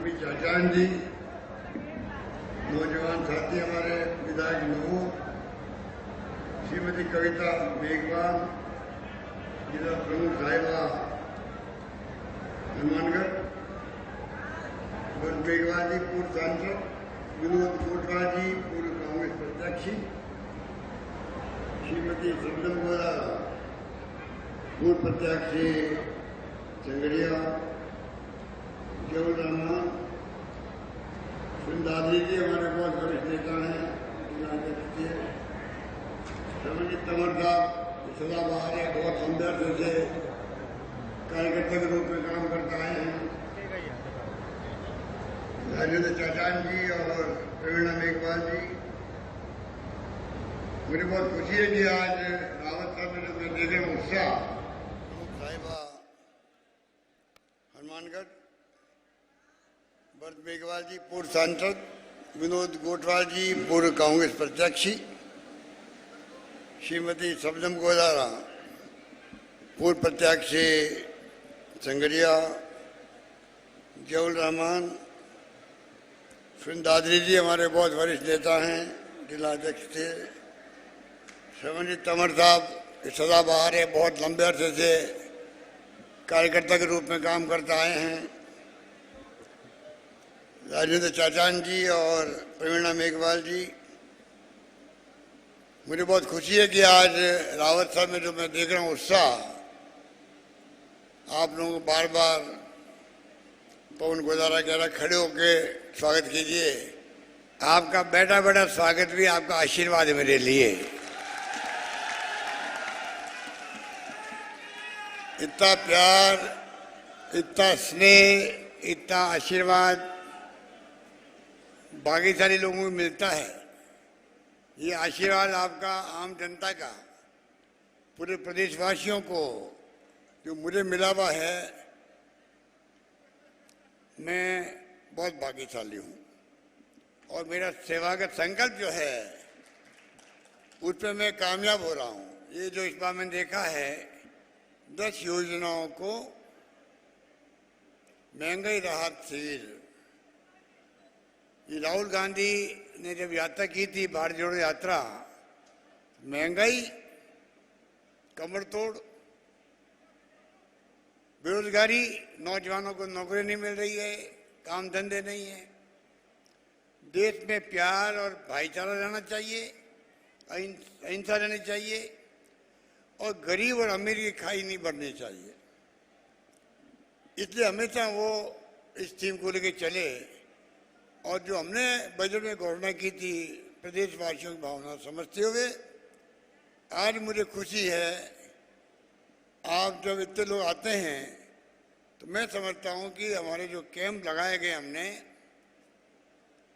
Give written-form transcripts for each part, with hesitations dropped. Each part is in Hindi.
अभी चाचान जी, नौजवान साथी हमारे विधायक नूह, श्रीमती कविता मेघवाल, जिला प्रमुख साहिबा हनुमानगढ़, भरत मेघवाल जी पूर्व सांसद, विनोद कोटवाल जी पूर्व कांग्रेस प्रत्याशी, श्रीमती सबनम गोरा पूर्व प्रत्याशी चंगड़िया, जवल रहमान, सुंदादी जी हमारे बहुत वरिष्ठ नेता हैं, श्रवणजीत तंवर साहब सदाबहार है, बहुत हमदर्द से कार्यकर्ता के रूप में काम करता है, राजेंद्र चाचान जी और प्रवीणा मेघवाल जी। मुझे बहुत खुशी है कि आज रावत साहब में मैं देख रहा हूँ उत्साह। साहिबा हनुमानगढ़, भरत मेघवाल जी पूर्व सांसद, विनोद कोटवाल जी पूर्व कांग्रेस प्रत्याशी, श्रीमती सबनम गोरा पूर्व प्रत्याशी संगरिया, जवल रहमान, सुंदादरी जी हमारे बहुत वरिष्ठ नेता हैं, जिला अध्यक्ष थे, श्रवणजीत तंवर साहब सदाबहार है, बहुत लंबे अरसे से कार्यकर्ता के रूप में काम करता आए हैं, राजेंद्र चाचान जी और प्रवीणा मेघवाल जी। मुझे बहुत खुशी है कि आज रावत साहब में जो मैं देख रहा हूँ उत्साह, आप लोगों को बार बार पवन गोदारा कह रहा खड़े होके स्वागत कीजिए। आपका बैठा बैठा स्वागत भी आपका आशीर्वाद है मेरे लिए। इतना प्यार, इतना स्नेह, इतना आशीर्वाद बाकी सारे लोगों को मिलता है। ये आशीर्वाद आपका, आम जनता का, पूरे प्रदेशवासियों को जो मुझे मिला हुआ है, मैं बहुत भाग्यशाली हूँ। और मेरा सेवा का संकल्प जो है उस पर मैं कामयाब हो रहा हूँ। ये जो इस बार मैंने देखा है 10 योजनाओं को महंगाई राहत शिविर, ये राहुल गांधी ने जब यात्रा की थी, भारत जोड़ो यात्रा, महंगाई, कमर तोड़, बेरोजगारी, नौजवानों को नौकरी नहीं मिल रही है, काम धंधे नहीं है, देश में प्यार और भाईचारा रहना चाहिए, अहिंसा रहनी चाहिए और गरीब और अमीर की खाई नहीं बढ़नी चाहिए। इसलिए हमेशा वो इस थीम को लेकर चले। और जो हमने बजट में घोषणा की थी, प्रदेशवासियों की भावना समझते हुए आज मुझे खुशी है, आप जब इतने लोग आते हैं तो मैं समझता हूं कि हमारे जो कैंप लगाए गए हमने,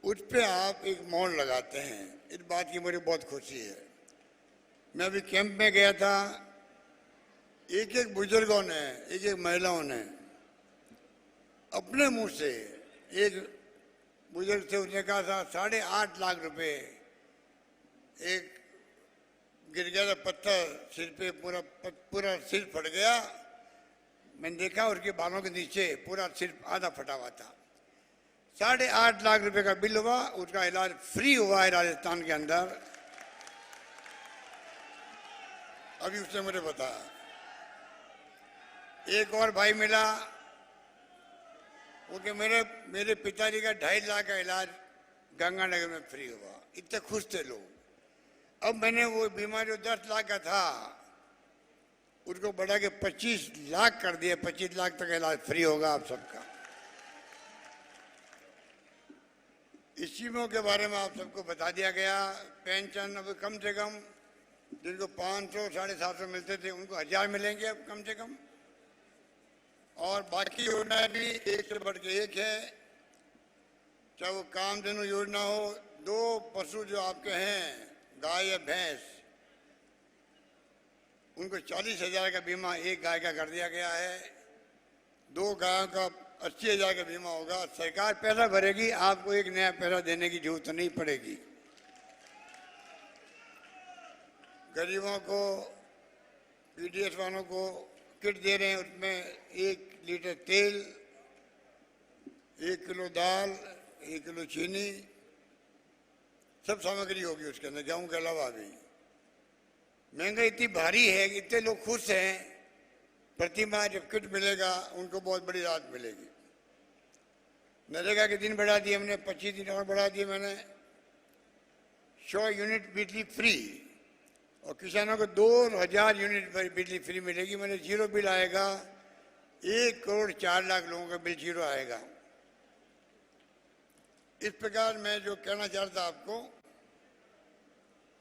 उस पे आप एक मौन लगाते हैं। इस बात की मुझे बहुत खुशी है। मैं अभी कैंप में गया था, एक एक बुजुर्गों ने, एक एक महिलाओं ने अपने मुंह से, एक बुजुर्ग से उसने कहा था 8.5 लाख रुपए, एक गिर गया था पत्थर सिर पे, पूरा सिर फट गया। मैंने देखा उसके बालों के नीचे पूरा सिर आधा फटा हुआ था। 8.5 लाख रुपए का बिल हुआ, उसका इलाज फ्री हुआ है राजस्थान के अंदर। अभी उसने मुझे बताया। एक और भाई मिला, वो कि मेरे पिताजी का 2.5 लाख का इलाज गंगानगर में फ्री हुआ। इतने खुश थे लोग। अब मैंने वो बीमा जो 10 लाख का था उसको बढ़ा के 25 लाख कर दिया। 25 लाख तक इलाज फ्री होगा आप सबका। स्कीमों के बारे में आप सबको बता दिया गया। पेंशन अब कम से कम जिनको 500 750 मिलते थे उनको 1000 मिलेंगे अब कम से कम। और बाकी योजनाएं भी एक से बढ़ के एक है, चाहे वो कामधेनु योजना हो, 2 पशु जो आपके हैं, गाय या भैंस, उनको 40,000 का बीमा एक गाय का कर दिया गया है। 2 गायों का 80,000 का बीमा होगा। सरकार पैसा भरेगी, आपको एक नया पैसा देने की जरूरत नहीं पड़ेगी। गरीबों को, पीडीएस वालों को किट दे रहे हैं, उसमें 1 लीटर तेल, 1 किलो दाल, 1 किलो चीनी, सब सामग्री होगी उसके अंदर, गेहूं के अलावा भी। महंगाई इतनी भारी है कि इतने लोग खुश हैं, प्रति माह जब किट मिलेगा उनको बहुत बड़ी राहत मिलेगी। नरेगा के दिन बढ़ा दिए हमने, 25 दिन और बढ़ा दिए मैंने। 100 यूनिट बिजली फ्री, और किसानों को 2000 यूनिट बिजली फ्री मिलेगी। मैंने जीरो बिल आएगा, 1 करोड़ 4 लाख लोगों का बिल जीरो आएगा। इस प्रकार मैं जो कहना चाहता आपको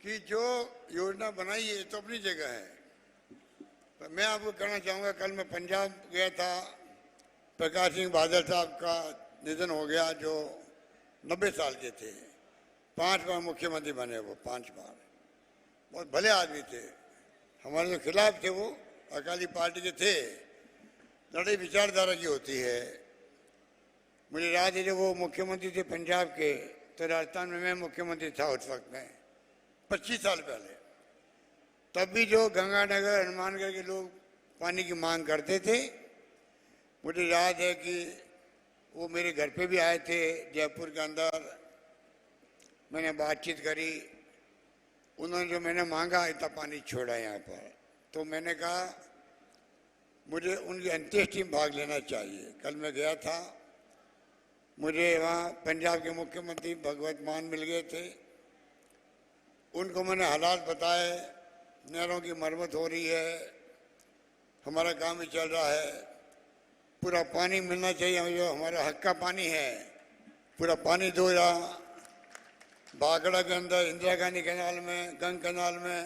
कि जो योजना बनाई है तो अपनी जगह है, पर मैं आपको कहना चाहूँगा, कल मैं पंजाब गया था, प्रकाश सिंह बादल साहब का निधन हो गया, जो 90 साल के थे, 5 बार मुख्यमंत्री बने वो, 5 बार। बहुत भले आदमी थे, हमारे जो खिलाफ थे वो अकाली पार्टी के थे। लड़ाई विचारधारा की होती है। मुझे याद है जब वो मुख्यमंत्री थे पंजाब के, तो राजस्थान में मैं मुख्यमंत्री था उस वक्त में, 25 साल पहले। तब भी जो गंगानगर, हनुमानगढ़ के लोग पानी की मांग करते थे, मुझे याद है कि वो मेरे घर पे भी आए थे जयपुर के अंदर, मैंने बातचीत करी। उन्होंने जो मैंने मांगा, इतना पानी छोड़ा यहाँ पर, तो मैंने कहा मुझे उनकी अंत्येष्टि में भाग लेना चाहिए। कल मैं गया था, मुझे वहाँ पंजाब के मुख्यमंत्री भगवत मान मिल गए थे। उनको मैंने हालात बताए, नहरों की मरम्मत हो रही है, हमारा काम भी चल रहा है, पूरा पानी मिलना चाहिए, जो हमारा हक का पानी है, पूरा पानी दो। रहा बागड़ा के अंदर, इंदिरा गांधी कैनाल में, गंग कैनाल में,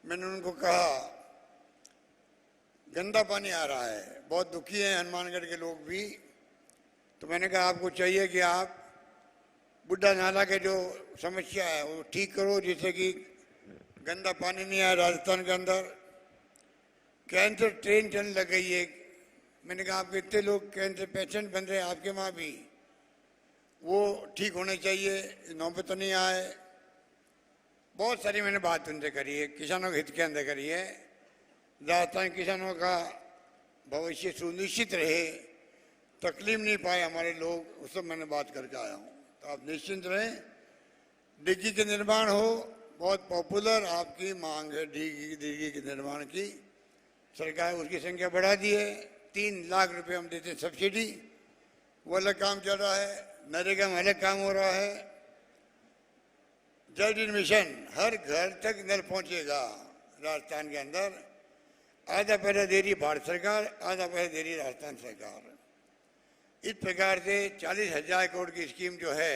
मैंने उनको कहा गंदा पानी आ रहा है, बहुत दुखी हैं हनुमानगढ़ के लोग भी। तो मैंने कहा आपको चाहिए कि आप बुड्ढा नाला के जो समस्या है वो ठीक करो, जिससे कि गंदा पानी नहीं आया राजस्थान के अंदर। कैंसर ट्रेन चलने लग गई है। मैंने कहा आपके इतने लोग कैंसर पेशेंट बन रहे हैं, आपके वहाँ भी, वो ठीक होने चाहिए, नौबत तो नहीं आए। बहुत सारी मैंने बात उनसे करी है, किसानों के हित के अंदर करी है। राजस्थान किसानों का भविष्य सुनिश्चित रहे, तकलीफ नहीं पाए हमारे लोग, उस सब मैंने बात करके आया हूँ। तो आप निश्चिंत रहें, डिग्गी के निर्माण हो, बहुत पॉपुलर आपकी मांग है डिग्गी के निर्माण की। सरकार उसकी संख्या बढ़ा दी है, 3 लाख रुपए हम देते सब्सिडी, वो अलग काम चल रहा है। नरेगा में अलग काम हो रहा है। जल जीवन मिशन, हर घर तक नल पहुंचेगा राजस्थान के अंदर। आधा पैसा दे रही भारत सरकार, आधा पैसा दे रही राजस्थान सरकार। इस प्रकार से 40,000 करोड़ की स्कीम जो है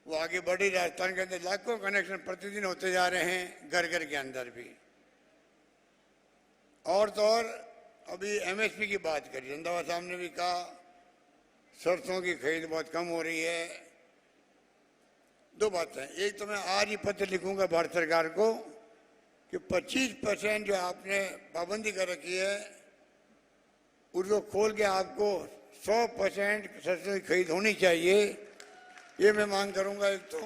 वो आगे बढ़ी। राजस्थान के अंदर लाखों कनेक्शन प्रतिदिन होते जा रहे हैं, घर घर के अंदर भी। और तो और अभी एमएसपी की बात करी, रंधावा साहब ने भी कहा सरसों की खरीद बहुत कम हो रही है। 2 बातें, एक तो मैं आज ही पत्र लिखूंगा भारत सरकार को कि 25% जो आपने पाबंदी कर रखी है उसको खोल के आपको 100% सरसों की खरीद होनी चाहिए, ये मैं मांग करूंगा। एक तो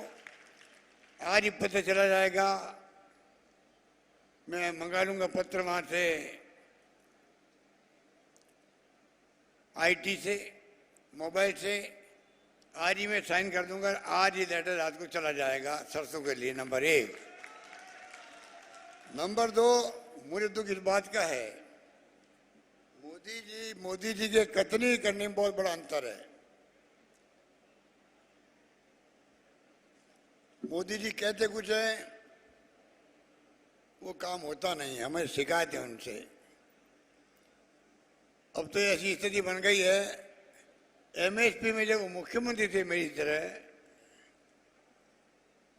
आज ही पत्र चला जाएगा, मैं मंगा लूंगा पत्र वहां से, आईटी से, मोबाइल से, आज ही मैं साइन कर दूंगा। आज ही लेटर रात को चला जाएगा सरसों के लिए, नंबर 1। नंबर 2, मुझे दुख इस बात का है, मोदी जी के कथनी करने में बहुत बड़ा अंतर है। मोदी जी कहते कुछ है, वो काम होता नहीं, हमें शिकायत है उनसे। अब तो ऐसी स्थिति बन गई है, एमएसपी में जब वो मुख्यमंत्री थे मेरी तरह,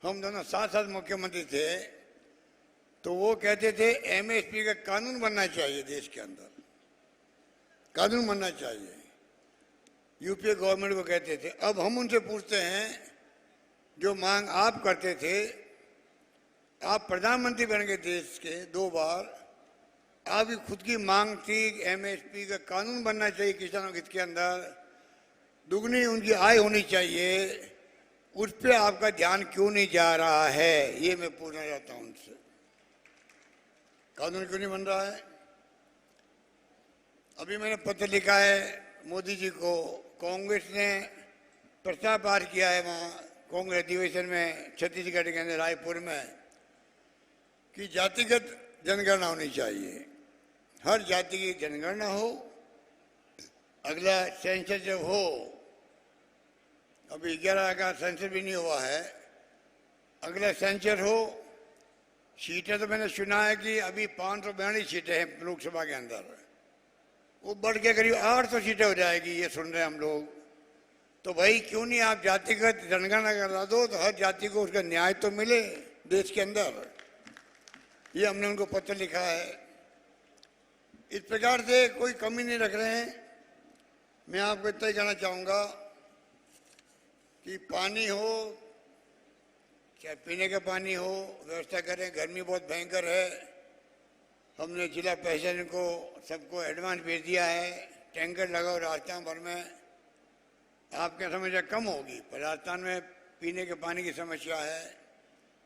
हम दोनों साथ साथ मुख्यमंत्री थे, तो वो कहते थे एमएसपी का कानून बनना चाहिए देश के अंदर, कानून बनना चाहिए। यूपीए गवर्नमेंट को कहते थे। अब हम उनसे पूछते हैं, जो मांग आप करते थे, आप प्रधानमंत्री बन गए देश के 2 बार, आपकी खुद की मांग थी एमएसपी का कानून बनना चाहिए किसानों के हित के अंदर, दुगनी उनकी आय होनी चाहिए, उस पर आपका ध्यान क्यों नहीं जा रहा है, ये मैं पूछना चाहता हूं उनसे। कानून क्यों नहीं बन रहा है? अभी मैंने पत्र लिखा है मोदी जी को कांग्रेस ने प्रस्ताव पार किया है वहाँ कांग्रेस अधिवेशन में छत्तीसगढ़ के अंदर रायपुर में कि जातिगत जनगणना होनी चाहिए, हर जाति की जनगणना हो। अगला सेंसस जब हो, अभी 11 का सेंसस भी नहीं हुआ है, अगला सेंसस हो। सीटें तो मैंने सुना है कि अभी 542 सीटें हैं लोकसभा के अंदर, वो बढ़ के करीब 800 सीटें हो जाएगी, ये सुन रहे हैं हम लोग। तो भाई क्यों नहीं आप जातिगत जनगणना करा दो, तो हर जाति को उसका न्याय तो मिले देश के अंदर। ये हमने उनको पत्र लिखा है। इस प्रकार से कोई कमी नहीं रख रहे हैं। मैं आपको इतना ही कहना चाहूँगा कि पानी हो, चाहे पीने का पानी हो, व्यवस्था करें। गर्मी बहुत भयंकर है। हमने जिला प्रशासन को सबको एडवांस भेज दिया है, टैंकर लगाओ राजस्थान भर में। आपके समस्या कम होगी, पर राजस्थान में पीने के पानी की समस्या है।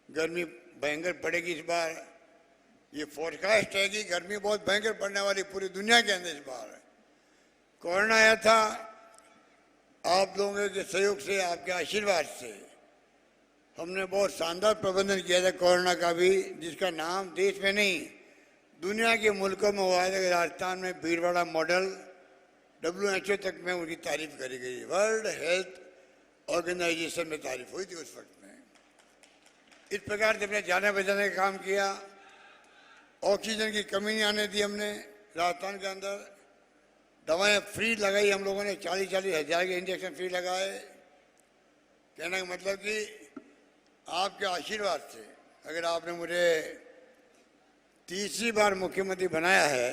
गर्मी भयंकर पड़ेगी इस बार। ये फोरकास्ट है कि गर्मी बहुत भयंकर पड़ने वाली पूरी दुनिया के अंदर इस बार। कोरोना आया था, आप लोगों के सहयोग से, आपके आशीर्वाद से हमने बहुत शानदार प्रबंधन किया था कोरोना का भी, जिसका नाम देश में नहीं दुनिया के मुल्कों में हुआ है। राजस्थान में भीलवाड़ा मॉडल WHO तक में उनकी तारीफ करी गई, वर्ल्ड हेल्थ ऑर्गेनाइजेशन में तारीफ हुई थी उस वक्त में। इस प्रकार से हमने जाने बचाने का काम किया। ऑक्सीजन की कमी नहीं आने दी हमने राजस्थान के अंदर। दवाएं फ्री लगाई हम लोगों ने, 40-40 हज़ार के इंजेक्शन फ्री लगाए। कहने का मतलब कि आपके आशीर्वाद से अगर आपने मुझे तीसरी बार मुख्यमंत्री बनाया है,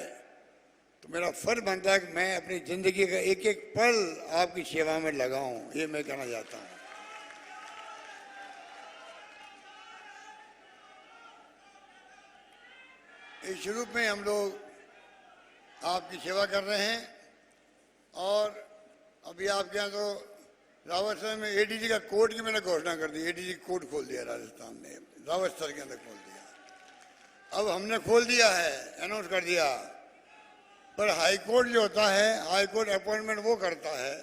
तो मेरा फर्ज बनता है कि मैं अपनी जिंदगी का एक एक पल आपकी सेवा में लगाऊं। ये मैं कहना चाहता हूं। इस रूप में हम लोग आपकी सेवा कर रहे हैं। और अभी आपके यहाँ तो रावत सर में ADG का कोर्ट की मैंने घोषणा कर दी। ADG कोर्ट खोल दिया राजस्थान में, रावत सर के अंदर खोल दिया। अब हमने खोल दिया है, अनाउंस कर दिया। पर हाई कोर्ट जो होता है, हाई कोर्ट अपॉइंटमेंट वो करता है।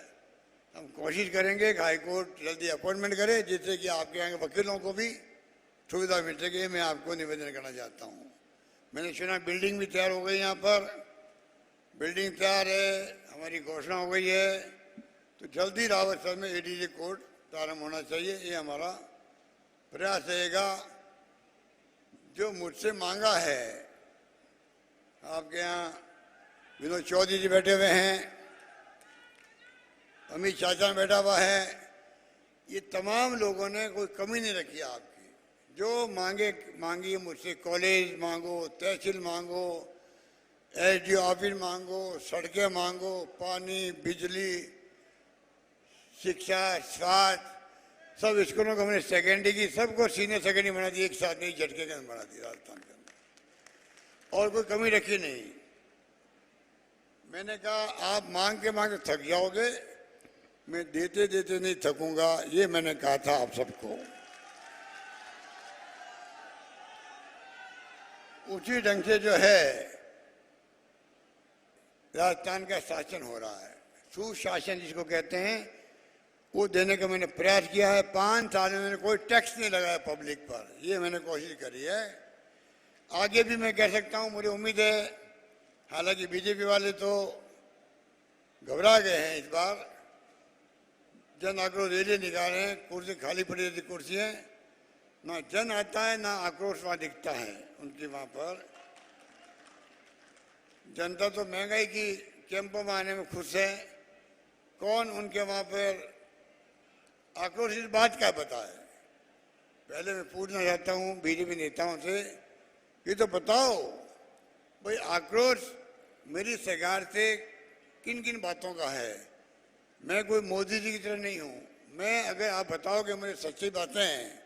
हम कोशिश करेंगे कि हाई कोर्ट जल्दी अपॉइंटमेंट करे, जिससे कि आपके यहाँ के वकीलों को भी सुविधा मिल सके। मैं आपको निवेदन करना चाहता हूँ। मैंने सुना बिल्डिंग भी तैयार हो गई, यहाँ पर बिल्डिंग तैयार है, हमारी घोषणा हो गई है। तो जल्दी रावत सर में ADG कोर्ट प्रारंभ होना चाहिए, ये हमारा प्रयास रहेगा। जो मुझसे मांगा है, आपके यहाँ विनोद चौधरी जी बैठे हुए हैं, अमित चाचा बैठा हुआ है, ये तमाम लोगों ने कोई कमी नहीं रखी आपकी। जो मांगी मुझसे, कॉलेज मांगो, तहसील मांगो, SDO ऑफिस मांगो, सड़कें मांगो, पानी, बिजली, शिक्षा, स्वास्थ्य, सब स्कूलों को हमने सेकेंडरी की सबको सीनियर सेकेंडरी बना दी, एक साथ नहीं झटके के अंदर बना दी राजस्थान के अंदर, और कोई कमी रखी नहीं। मैंने कहा आप मांग के थक जाओगे, मैं देते देते नहीं थकूंगा, ये मैंने कहा था आप सबको। उसी ढंग से जो है राजस्थान का शासन हो रहा है, सुशासन जिसको कहते हैं, वो देने का मैंने प्रयास किया है। 5 साल में मैंने कोई टैक्स नहीं लगाया पब्लिक पर, ये मैंने कोशिश करी है। आगे भी मैं कह सकता हूँ, मुझे उम्मीद है। हालांकि बीजेपी वाले तो घबरा गए हैं इस बार, जन आक्रोश रैली निकाल रहे हैं, कुर्सी खाली पड़ी रहती कुर्सियाँ, ना जन आता है ना आक्रोश वहाँ दिखता है उनकी वहाँ पर। जनता तो महंगाई की कैंपों में आने में खुश है, कौन उनके वहाँ पर आक्रोश इस बात का बताए। पहले मैं पूछना चाहता हूँ बीजेपी नेताओं से, ये तो बताओ भाई आक्रोश मेरी सरकार से किन किन बातों का है। मैं कोई मोदी जी की तरह नहीं हूँ। मैं अगर आप बताओगे मुझे सच्ची बातें,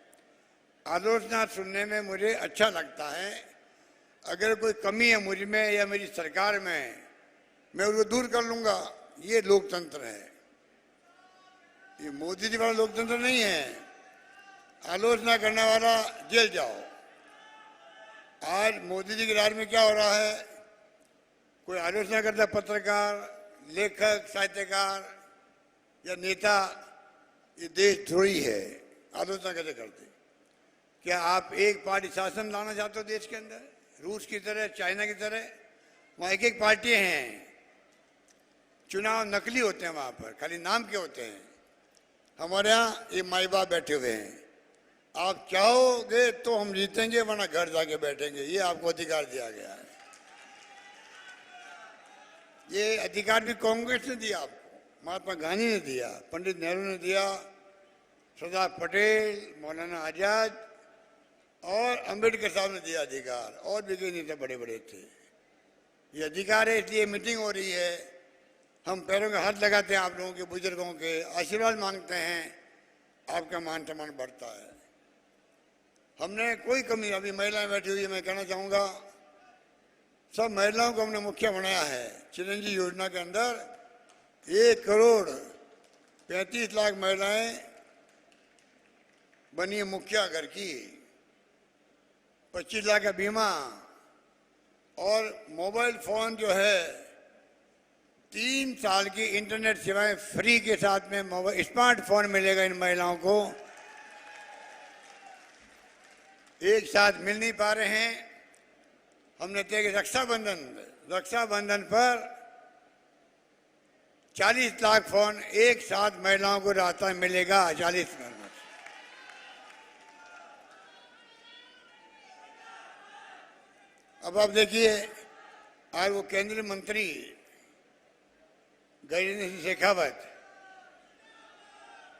आलोचना सुनने में मुझे अच्छा लगता है। अगर कोई कमी है मुझ में या मेरी सरकार में, मैं उसको दूर कर लूँगा। ये लोकतंत्र है, ये मोदी जी वाला लोकतंत्र नहीं है। आलोचना करने वाला जेल जाओ। आज मोदी जी के राज में क्या हो रहा है, कोई आलोचना करता है पत्रकार लेखक, साहित्यकार या नेता ये देशद्रोही है। आलोचना कैसे करते? क्या आप एक पार्टी शासन लाना चाहते हो देश के अंदर? रूस की तरह, चाइना की तरह? वहाँ एक एक पार्टी हैं, चुनाव नकली होते हैं वहाँ पर, खाली नाम के होते हैं। हमारे यहाँ ये माई बाप बैठे हुए हैं, आप चाहोगे तो हम जीतेंगे, वरना घर जाके बैठेंगे। ये आपको अधिकार दिया गया है। ये अधिकार भी कांग्रेस ने दिया आपको, महात्मा गांधी ने दिया, पंडित नेहरू ने दिया, सरदार पटेल, मौलाना आजाद और अंबेडकर साहब ने दिया अधिकार, और भी कई नेता बड़े बड़े थे। ये अधिकार है, इसलिए मीटिंग हो रही है। हम पैरों का हाथ लगाते हैं आप लोगों के, बुजुर्गों के आशीर्वाद मांगते हैं, आपका मान सम्मान बढ़ता है। हमने कोई कमी, अभी महिलाएं बैठी हुई है, मैं कहना चाहूँगा सब महिलाओं को हमने मुखिया बनाया है। चिरंजीवी योजना के अंदर 1,35,00,000 महिलाएं बनी है मुखिया घर की, 25 लाख का बीमा, और मोबाइल फोन जो है 3 साल की इंटरनेट सेवाएं फ्री के साथ में मोबाइल स्मार्टफोन मिलेगा इन महिलाओं को। एक साथ मिल नहीं पा रहे हैं, हमने तय कि रक्षाबंधन पर 40 लाख फोन एक साथ महिलाओं को रास्ता मिलेगा। 40 मिनट। अब आप देखिए, आज वो केंद्रीय मंत्री गजेंद्र सिंह शेखावत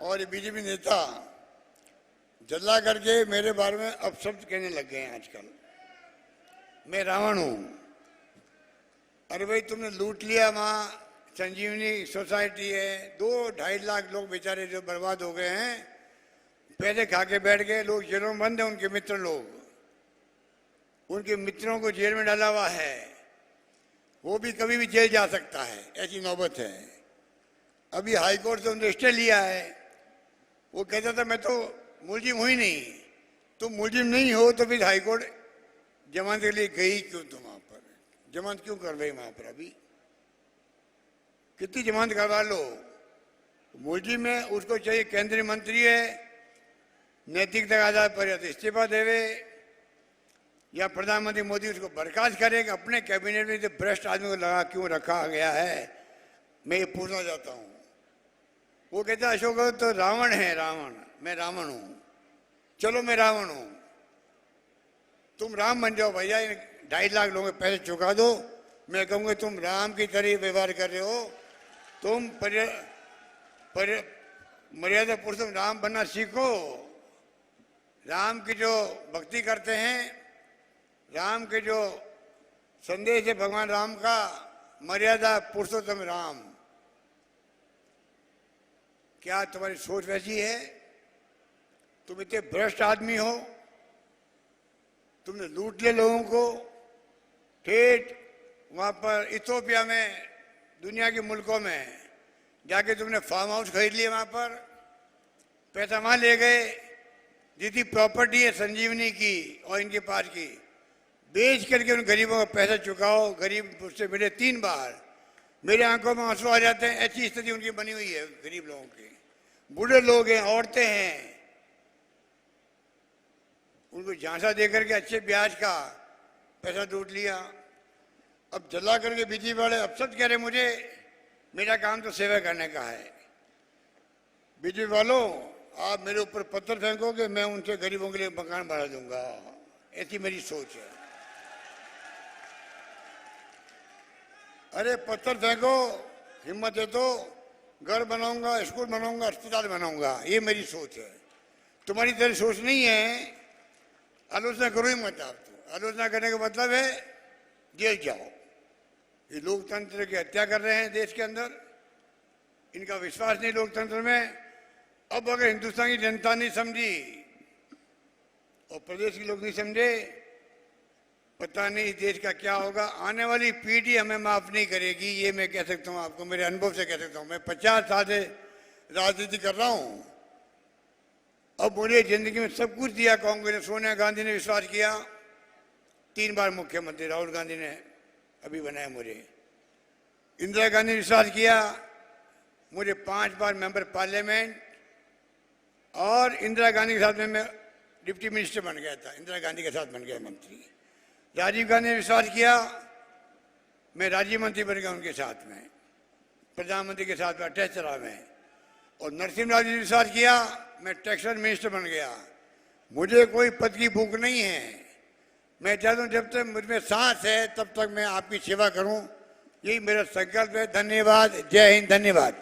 और बीजेपी नेता जल्ला करके मेरे बारे में अपशब्द कहने लग गए हैं आजकल। मैं रावण हूं। अरे भाई, तुमने लूट लिया, वहां संजीवनी सोसाइटी है, 2-2.5 लाख लोग बेचारे जो बर्बाद हो गए हैं, पैसे खा के बैठ गए, लोग जेलों में बंद है, उनके मित्र लोग, उनके मित्रों को जेल में डाला हुआ है। वो भी कभी भी जेल जा सकता है, ऐसी नौबत है। अभी हाईकोर्ट से उन्होंने स्टे लिया है। वो कहता था मैं तो मुलजिम हुई नहीं। तुम मुलजिम नहीं हो तो फिर हाईकोर्ट जमानत के लिए गई क्यों? तुम वहां पर जमानत क्यों कर रहे वहां पर? अभी कितनी जमानत करवा लो, मुलजिम है, उसको चाहिए केंद्रीय मंत्री है, नैतिकता के आधार पर या तो इस्तीफा देवे या प्रधानमंत्री मोदी उसको बर्खास्त करे कि अपने कैबिनेट में जो भ्रष्ट आदमी को लगा क्यों रखा गया है। मैं ये पूछना चाहता हूँ। वो कहता है अशोक तो रावण है, रावण, मैं रावण हूँ। चलो मैं रावण हूँ, तुम राम बन जाओ भैया, 2.5 लाख लोगों के पैसे चुका दो। मैं कहूँगा तुम राम की तरह व्यवहार कर रहे हो, तुम मर्यादा पुरुषोत्तम राम बनना सीखो। राम की जो भक्ति करते हैं, राम के जो संदेश है भगवान राम का, मर्यादा पुरुषोत्तम राम, क्या तुम्हारी सोच वैसी है? तुम इतने भ्रष्ट आदमी हो, तुमने लूट लिया लोगों को। ठेठ वहां पर इथियोपिया में, दुनिया के मुल्कों में जाके तुमने फार्म हाउस खरीद लिए, वहां पर पैसा वहां ले गए। जितनी प्रॉपर्टी है संजीवनी की और इनके पास की, बेच करके उन गरीबों का पैसा चुकाओ। गरीब उससे मिले 3 बार, मेरे आंखों में आंसू आ जाते हैं। ऐसी स्थिति उनकी बनी हुई है गरीब लोगों की। बूढ़े लोग हैं, औरतें हैं, उनको झांसा देकर के अच्छे ब्याज का पैसा लूट लिया। अब जला करके बीजेपी वाले अपशब्द कह रहे मुझे, मेरा काम तो सेवा करने का है। बीजेपी वालों, आप मेरे ऊपर पत्थर फेंकोगे, मैं उनसे गरीबों के लिए मकान बना दूंगा। ऐसी मेरी सोच है। अरे पत्थर फेंको, हिम्मत है तो घर बनाऊंगा, स्कूल बनाऊंगा, अस्पताल बनाऊंगा, ये मेरी सोच है। तुम्हारी तरह सोच नहीं है। आलोचना करो ही मत। आप तो आलोचना करने का मतलब है जेल जाओ। ये लोकतंत्र की हत्या कर रहे हैं देश के अंदर, इनका विश्वास नहीं लोकतंत्र में। अब अगर हिंदुस्तान की जनता नहीं समझी और प्रदेश के लोग नहीं समझे, पता नहीं देश का क्या होगा। आने वाली पीढ़ी हमें माफ नहीं करेगी, ये मैं कह सकता हूँ आपको, मेरे अनुभव से कह सकता हूँ। मैं 50 साल से राजनीति कर रहा हूँ। अब मुझे जिंदगी में सब कुछ दिया कांग्रेस ने। सोनिया गांधी ने विश्वास किया, 3 बार मुख्यमंत्री राहुल गांधी ने अभी बनाया मुझे। इंदिरा गांधी ने विश्वास किया, मुझे 5 बार मेंबर पार्लियामेंट, और इंदिरा गांधी के साथ में मैं डिप्टी मिनिस्टर बन गया था, इंदिरा गांधी के साथ बन गया मंत्री। राजीव गांधी ने विश्वास किया, मैं राज्य मंत्री बन गया उनके साथ में, प्रधानमंत्री के साथ में अटैच रहा मैं। और नरसिम्हा राव जी ने विश्वास किया, मैं टेक्सटाइल मिनिस्टर बन गया। मुझे कोई पद की भूख नहीं है, मैं चाहता हूँ जब तक मुझमें सांस है तब तक मैं आपकी सेवा करूं, यही मेरा संकल्प है। धन्यवाद। जय हिंद। धन्यवाद।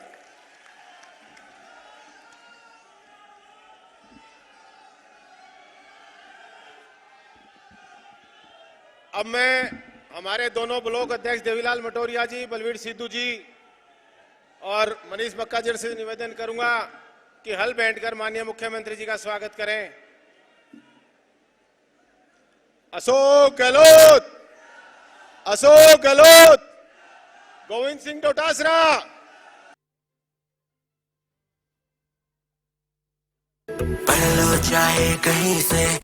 अब मैं हमारे दोनों ब्लॉक अध्यक्ष देवीलाल मटोरिया जी, बलवीर सिद्धू जी और मनीष बक्का जी से निवेदन करूंगा कि हल बांटकर माननीय मुख्यमंत्री जी का स्वागत करें। अशोक गहलोत, अशोक गहलोत, गोविंद सिंह डोटासरा। पढ़ लो चाहे कहीं से।